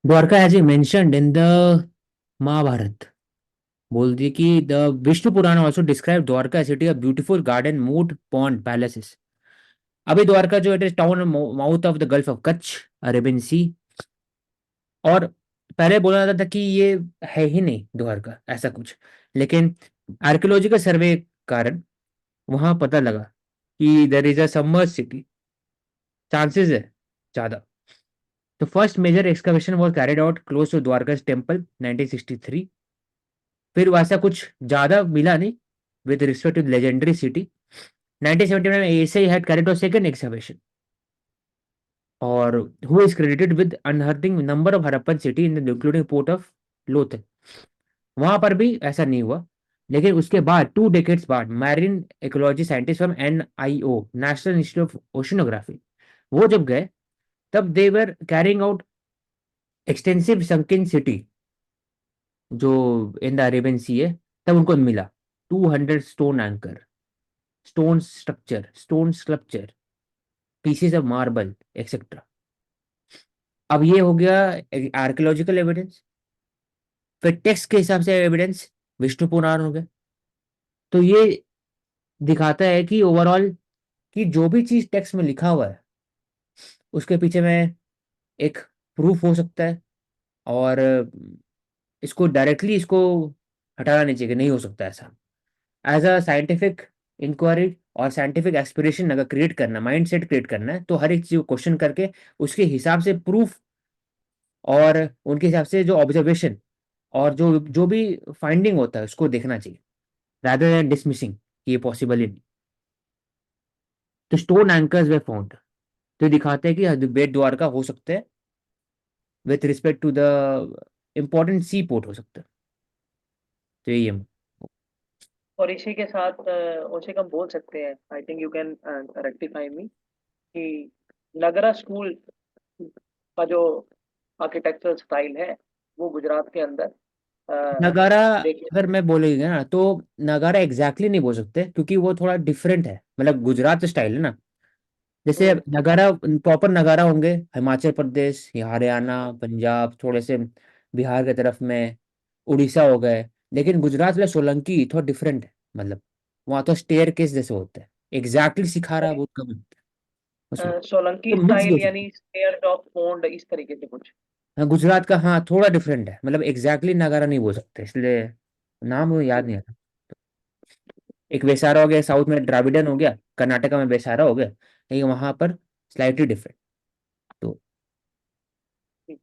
Dwarka has been mentioned in the Mahabharata. बोल दी कि the Vishnu Purana also describe Dwarka city a beautiful garden mood pond palaces. अभी द्वारका जो it is town mouth of the gulf of Kutch, Arabian sea. और पहले बोला जाता था कि ये है ही नहीं द्वारका ऐसा कुछ, लेकिन आर्कियोलॉजिकल सर्वे कारण वहां पता लगा कि there is a submerge city, chances है ज्यादा। तो first major excavation was carried out close to Dwarka's temple 1963। फिर वैसा कुछ ज्यादा मिला नहीं with respect to legendary city. 1979 में ASI had carried out second excavation, और who is credited with unearthing number of Harappan city in including port of Lothal. वहां पर भी ऐसा नहीं हुआ, लेकिन उसके बाद 2 डेकेड्स बाद marine ecology scientist from NIO, national institute of oceanography, वो जब गए तब they were carrying out extensive sunken city जो इन द अरेबियन सी है। तब उनको मिला 200 stone anchor, stone structure, stone sculpture, pieces of marble etcetera. अब ये हो गया आर्कियोलॉजिकल एविडेंस। फिर टेक्स्ट के हिसाब से एविडेंस विष्णु पुराण हो गया। तो ये दिखाता है कि ओवरऑल कि जो भी चीज टेक्स्ट में लिखा हुआ है उसके पीछे में एक प्रूफ हो सकता है, और इसको डायरेक्टली इसको हटाना नहीं चाहिए कि नहीं हो सकता ऐसा। एज अ साइंटिफिक इंक्वायरी और साइंटिफिक एक्सप्लोरेशन अगर क्रिएट करना, माइंड सेट क्रिएट करना है, तो हर एक चीज को क्वेश्चन करके उसके हिसाब से प्रूफ और उनके हिसाब से जो ऑब्जर्वेशन और जो जो भी फाइंडिंग होता है उसको देखना चाहिए, रादर देन डिसमिसिंग कि ये पॉसिबल ही नहीं। तो स्टोन एंकर्स वे फाउंड, तो दिखाते हैं कि बेट द्वारका हो सकते हैं with respect to the important sea port हो सकता है। तो यही है। और इसी के साथ उसे हम बोल सकते हैं, I think you can rectify me, कि नगरा स्कूल का जो आर्किटेक्चरल स्टाइल है वो गुजरात के अंदर नगारा, देखिए। अगर मैं बोलेगा ना तो नगारा एग्जैक्टली नहीं बोल सकते क्योंकि वो थोड़ा डिफरेंट है, मतलब गुजरात स्टाइल है ना। जैसे हम्म, नगारा, प्रॉपर नगारा होंगे हिमाचल प्रदेश या हरियाणा पंजाब, थोड़े से बिहार की तरफ में, उड़ीसा हो गए। लेकिन गुजरात में सोलंकी थोड़ा डिफरेंट है, मतलब वहाँ तो स्टेयर केस जैसे होते हैं। एग्जैक्टली सिखा रहा है बहुत कम होता है उसमें। सोलंकी तो मिक्स भी स्टाइल हो सकता यानी स्टेयर ऑफ पौंड, इस तरीके से कुछ। है। हाँ, गुजरात का हाँ थोड़ा डिफरेंट है, मतलब एग्जैक्टली नगारा नहीं बोल सकते, इसलिए नाम वो याद हम्म, नहीं आता। एक वेसारा हो गया, साउथ में द्राविडन हो गया, कर्नाटका में वेसारा हो गया, लेकिन वहां पर स्लाइटली डिफरेंट। तो ठीक।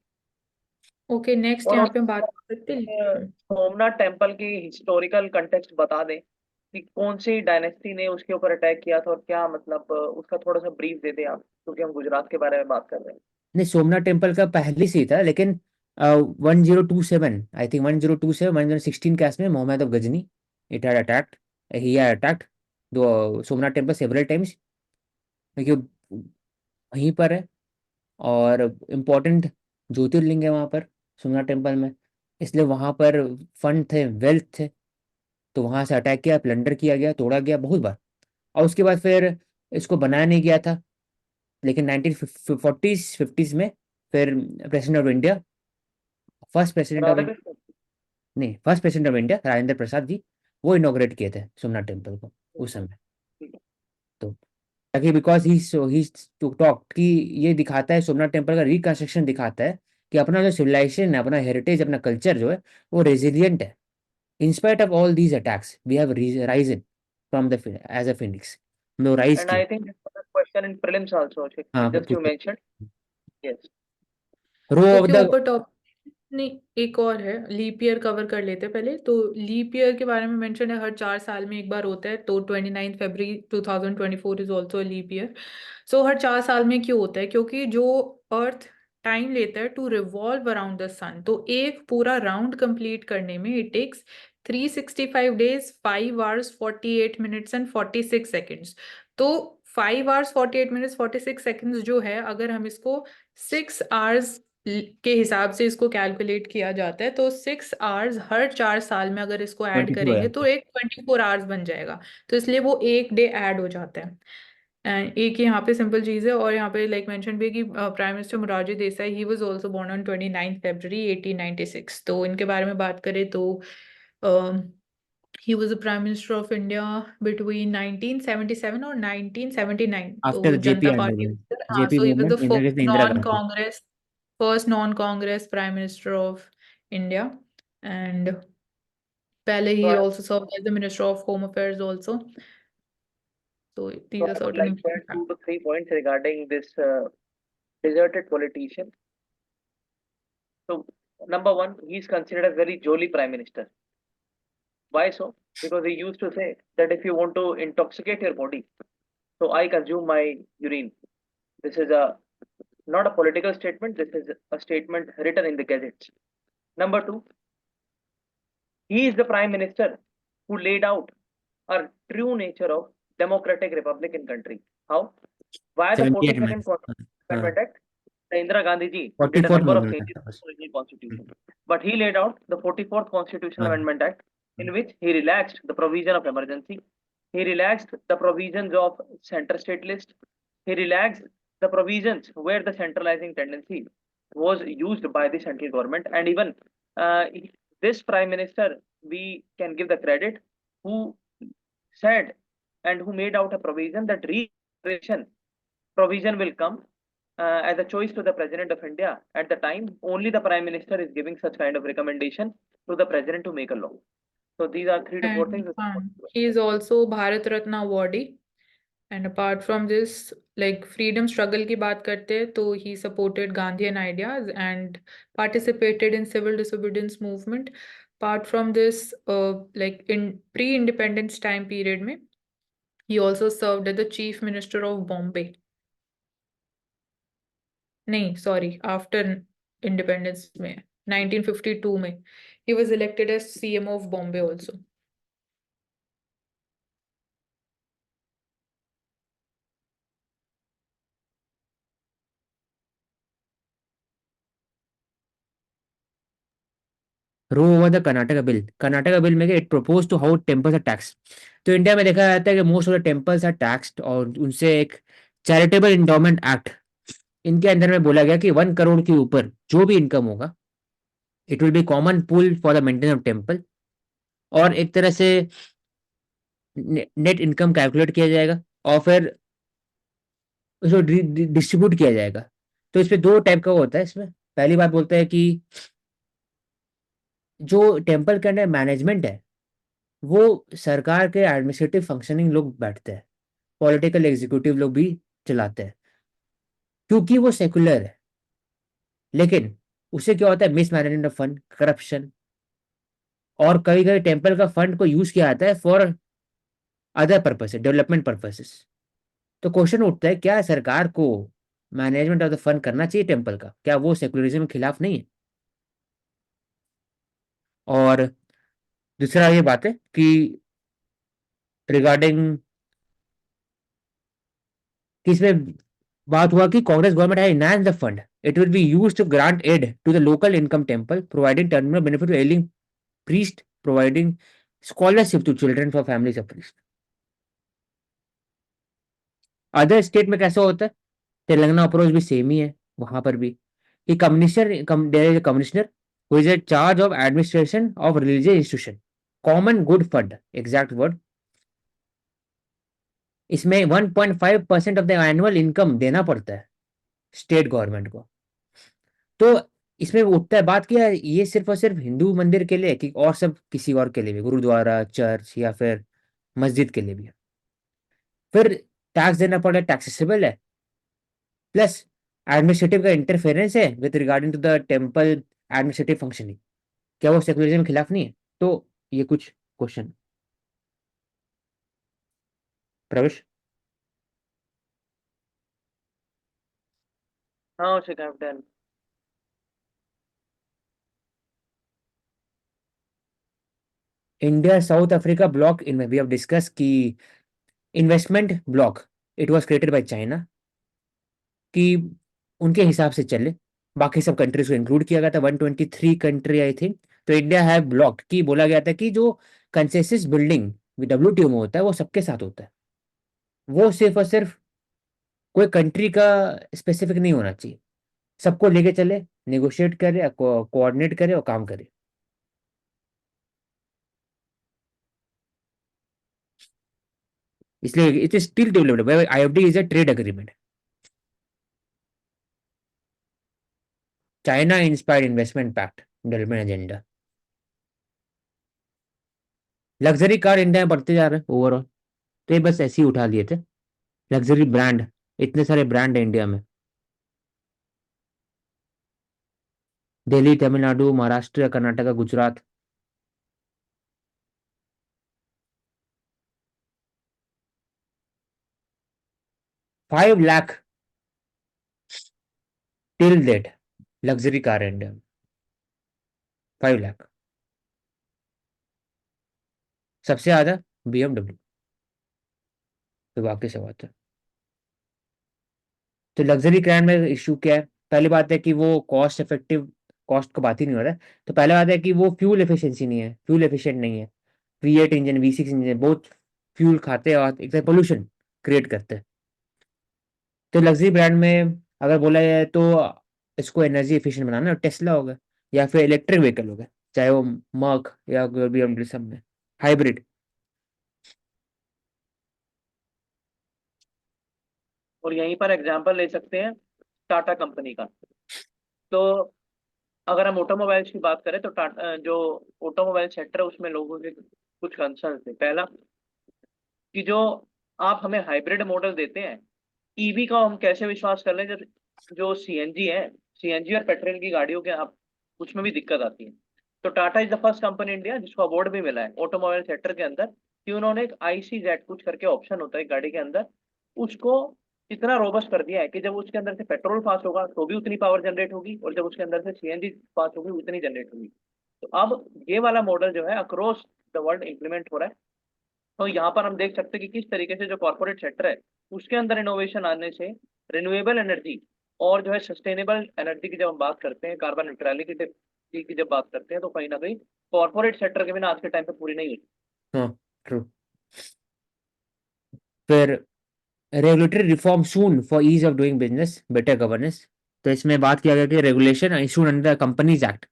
ओके, नेक्स्ट और यहाँ हम पे हम बात कर सकते हैं। सोमनाथ टेम्पल की हिस्टोरिकल कंटेक्स्ट बता दें कि कौन सी डायनेस्टी ने उसके ऊपर अटैक किया था, और क्या मतलब उसका थोड़ा सा ब्रीफ दे दें आप, क्योंकि हम गुजरात के बारे में बात कर रहे हैं। नहीं, सोमनाथ टेम्पल का पहले से ही था, लेकिन 1027, आई थिंक 1027 1016 के आसपास Mohammed of Ghazni it had attacked, he had attacked दो सोमनाथ टेम्पल सेवरल टाइम्स, क्योंकि वो वहीं पर है और इम्पोर्टेंट ज्योतिर्लिंग है वहाँ पर सोमनाथ टेम्पल में। इसलिए वहाँ पर फंड थे, वेल्थ थे, तो वहाँ से अटैक किया, प्लंडर किया गया, तोड़ा गया बहुत बार। और उसके बाद फिर इसको बनाया नहीं गया था। लेकिन 1940s 50s में फिर president of India, first president of Radha India, Krishna. नहीं first president of India Rajendra Prasad ji, वो इनॉग्रेट किए थे सोमनाथ टेम्पल को उस समय। ठीक है। तो ताकि बिकॉज ही टॉक कि ये दिखाता है, सोमनाथ टेम्पल का रिकंस्ट्रक्शन दिखाता है कि अपना जो सिविलाइजेशन है, अपना हेरिटेज, अपना कल्चर जो है वो रेजिलियंट है। In spite of all these attacks we have risen from the as a phoenix, हम लोग राइज एंड किए। I think question in prelims also, हाँ जस्ट यू पूछते, mention. Yes. Row of okay, the, ऊपर top. नहीं, एक और है, लीप ईयर कवर कर लेते हैं पहले। तो लीप ईयर के बारे में मेंशन है, हर 4 साल में एक बार होता है। तो 29 फरवरी 2024 इज ऑल्सो लीप ईयर। सो हर 4 साल में क्यों होता है? क्योंकि जो अर्थ टाइम लेता है to revolve around the sun, तो एक पूरा राउंड कंप्लीट करने में it takes 365 days, 5 hours 48 minutes and 46 seconds। तो 5 hours 48 minutes 46 seconds जो है, अगर हम इसको 6 hours के हिसाब से इसको कैलकुलेट किया जाता है, तो 6 hours हर 4 साल में अगर इसको ऐड 22 हो करेंगे जाता तो है। एक 24 hours बन जाएगा। तो इसलिए वो एक डे ऐड हो जाता है। एंड एक यहाँ पे सिंपल चीज़ है, और यहाँ पे लाइक मेंशन भी है कि prime minister Morarji Desai he was also born on 29 फरवरी 1896। तो इनके बारे में बात करें तो he was the prime minister of India between 1977 और 1979। आफ्टर तो जेपी जनता पार्टी, गवर्नमेंट, हाँ, JP so he was the government Indira Gandhi, Indira Gandhi. First non Congress prime minister of India. And पहले So he I, also serve as the minister of home affairs also. So so these are I would certain like to add important facts. 2 to 3 points regarding this deserted politician. So number one, he is considered a very jolly prime minister. Why so? Because he used to say that if you want to intoxicate your body, so I consume my urine. This is a not a political statement. This is a statement written in the gazettes. Number two, he is the prime minister who laid out a true nature of democratic republican country. How? Via the 78 में, 42nd हाँ, Amendment Act, the Indira Gandhi ji did a 44th number में of मिलता changes था to बस। the original constitution. But he laid out the 44th Constitutional हाँ, Amendment Act, in which he relaxed the provision of emergency. He relaxed the provisions of center state list. He relaxed the provisions where the centralizing tendency was used by the central government. And even this prime minister, we can give the credit, who said and who made out a provision that restoration provision will come as a choice to the president of India. At the time, only the prime minister is giving such kind of recommendation to the president to make a law. So these are 3 to 4 things. And he is also Bharat Ratna awardee. And apart from this, like freedom struggle की बात करते हैं तो he supported Gandhian ideas and participated in civil disobedience movement. Apart from this, like in pre-independence time period में, he also served as the chief minister of Bombay. नहीं, sorry, after independence में 1952 में he was elected as CM of Bombay also. Row over the Karnataka bill में it propose to how temples are tax. तो India में देखा जाता है कि most of the temples are taxed, और उनसे एक चैरिटेबल इंडोमेंट एक्ट इनके अंदर में बोला गया कि 1 करोड़ के ऊपर जो भी इनकम होगा, it will B common pool for the maintenance of temple, और एक तरह से नेट इनकम कैलकुलेट किया जाएगा और फिर उसको डिस्ट्रीब्यूट किया जाएगा। तो इसमें दो टाइप का होता है। इसमें पहली बात बोलता है कि जो टेम्पल के अंदर मैनेजमेंट है वो सरकार के एडमिनिस्ट्रेटिव फंक्शनिंग लोग बैठते हैं, पॉलिटिकल एग्जीक्यूटिव लोग भी चलाते हैं, क्योंकि वो सेकुलर है। लेकिन उससे क्या होता है, मिसमैनेजमेंट ऑफ फंड, करप्शन, और कभी कभी टेम्पल का फंड को यूज किया जाता है for other purposes, development purposes. तो क्वेश्चन उठता है, क्या सरकार को मैनेजमेंट ऑफ द फंड करना चाहिए टेम्पल का? क्या वो सेकुलरिज्म के खिलाफ नहीं है? और दूसरा ये बात है कि रिगार्डिंग कि इसमें बात हुआ कि कांग्रेस गवर्नमेंट है enhance the fund, it will be used to grant aid to the local income temple, providing terminal benefit to ailing priest, providing scholarship to children for families of priests. Other state में कैसा होता है, Telangana approach भी same ही है। वहां पर भी कि commissioner who is in charge of administration of religious institution, common good fund, exact word। इसमें 1.5% ऑफ द एनुअल इनकम देना पड़ता है स्टेट गवर्नमेंट को। तो इसमें उठता है बात कि यार ये सिर्फ और सिर्फ हिंदू मंदिर के लिए कि और सब किसी और के लिए भी, गुरुद्वारा, चर्च या फिर मस्जिद के लिए भी? फिर टैक्स देना पड़ रहा है, टैक्सेसेबल है, प्लस एडमिनिस्ट्रेटिव का इंटरफेरेंस है with regarding to the temple administrative functioning. क्या वो सेकुलरिज्म के खिलाफ नहीं है? तो ये कुछ क्वेश्चन। प्रवेश। Now, Sheikh, I've done. India South Africa block in we have discuss की investment block it was created by China, कि उनके हिसाब से चले, बाकी सब कंट्रीज को इंक्लूड किया गया था, 123 कंट्री आई थिंक। तो इंडिया है ब्लॉक की बोला गया था कि जो कंसेसिस बिल्डिंग WTO में होता है वो सबके साथ होता है, वो सिर्फ और सिर्फ कोई कंट्री का स्पेसिफिक नहीं होना चाहिए, सबको लेके चले, नेगोशिएट करे, कोऑर्डिनेट करे और काम करे। इसलिए it is still developed, IFD is a trade agreement. China inspired investment pact development agenda. Luxury car India में बढ़ते जा रहे हैं ओवरऑल, तो ये बस ऐसे ही उठा लिए थे। लग्जरी ब्रांड, इतने सारे ब्रांड है इंडिया में। Delhi, Tamil Nadu, Maharashtra, Karnataka, Gujarat. 5 lakh till date luxury car है इंडिया में, 5 लाख। सबसे ज्यादा BMW। तो बाकी सब आता है। तो लग्जरी कार में इशू क्या है? पहली बात है कि वो कॉस्ट इफेक्टिव, कॉस्ट का बात ही नहीं हो रहा है। तो पहली बात है कि वो फ्यूल एफिशिएंसी नहीं है, फ्यूल एफिशिएंट नहीं है। V8 इंजन, V6 इंजन बहुत फ्यूल खाते हैं और एक तरह पोल्यूशन क्रिएट करते हैं। तो लग्जरी ब्रांड में अगर बोला जाए तो इसको एनर्जी एफिशिएंट बनाना है, टेस्ला होगा या फिर इलेक्ट्रिक व्हीकल होगा, चाहे वो मर्क या BMW, सब में हाइब्रिड। और यहीं पर एग्जांपल ले सकते हैं टाटा कंपनी का। तो अगर हम ऑटोमोबाइल्स की बात करें तो टाटा जो ऑटोमोबाइल सेक्टर है उसमें लोगों के कुछ कंसर्न थे। पहला कि जो आप हमें हाइब्रिड मॉडल देते हैं, ईवी का हम कैसे विश्वास कर लें जब जो सीएनजी है, सीएनजी और पेट्रोल की गाड़ियों के आप उसमें भी दिक्कत आती है। तो Tata is the first company India जिसको अवार्ड भी मिला है ऑटोमोबाइल सेक्टर के अंदर कि उन्होंने एक IC जेड कुछ करके ऑप्शन होता है गाड़ी के अंदर, उसको इतना रोबस्ट कर दिया है कि जब उसके अंदर से पेट्रोल पास होगा तो भी उतनी पावर जनरेट होगी और जब उसके अंदर से सीएनजी पास होगी उतनी जनरेट होगी। तो अब ये वाला मॉडल जो है अक्रॉस द वर्ल्ड इम्प्लीमेंट हो रहा है। तो यहाँ पर हम देख सकते हैं कि किस तरीके से जो कॉर्पोरेट सेक्टर है उसके अंदर इनोवेशन आने से रिन्यूएबल एनर्जी और जो है सस्टेनेबल एनर्जी की जब हम बात करते हैं, कार्बन न्यूट्रलिटी की जब बात करते हैं, तो कहीं ना कहीं कॉर्पोरेट सेक्टर के बिना आज के टाइम पे पूरी नहीं होती। हाँ, ट्रू। फिर regulatory reform soon for ease of doing business, better governance. तो इसमें बात किया गया कि regulation issued under companies act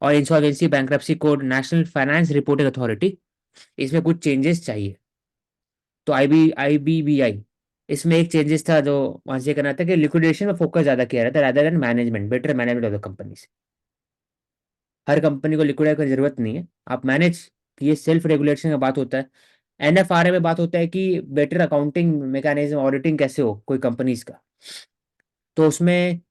और insolvency bankruptcy code, national finance reporting authority, इसमें कुछ चेंजेस चाहिए। तो IBBI, इसमें एक चेंजेस था जो वहां से करना था कि लिक्विडेशन में फोकस ज्यादा किया रहता है rather than management, better management of the companies. Her company को लिक्विडेट करने की जरूरत नहीं है, आप मैनेज, ये सेल्फ रेगुलेशन का बात होता है। NFRA में बात होता है कि बेटर अकाउंटिंग मैकेनिज्म, ऑडिटिंग कैसे हो कोई कंपनीज का। तो उसमें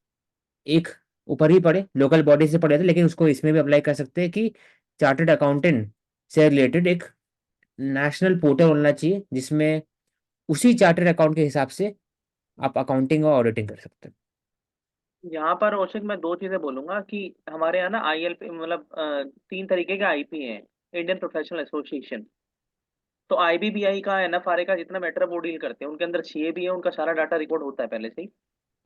एक ऊपर ही पड़े, लोकल बॉडी से पड़े थे, लेकिन उसको इसमें भी अप्लाई कर सकते हैं कि चार्टर्ड अकाउंटेंट से रिलेटेड एक नेशनल पोर्टल होना चाहिए जिसमें उसी चार्टर्ड अकाउंट के हिसाब से आप अकाउंटिंग और ऑडिटिंग कर सकते हैं। यहाँ पर औशिक मैं दो चीजें बोलूंगा कि हमारे यहाँ ना ILP मतलब 3 तरीके के IP हैं, इंडियन प्रोफेशनल एसोसिएशन। तो IBBI का, NFRA का जितना मैटर वो डील करते हैं, उनके अंदर CA भी है, उनका सारा डाटा रिकॉर्ड होता है पहले से ही।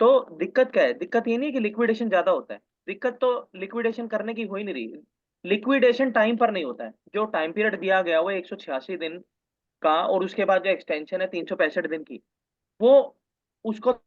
तो दिक्कत क्या है? दिक्कत ये नहीं है कि लिक्विडेशन ज्यादा होता है, दिक्कत तो लिक्विडेशन करने की हो ही नहीं रही। लिक्विडेशन टाइम पर नहीं होता है। जो टाइम पीरियड दिया गया वो 186 दिन का, और उसके बाद जो एक्सटेंशन है 365 दिन की, वो उसको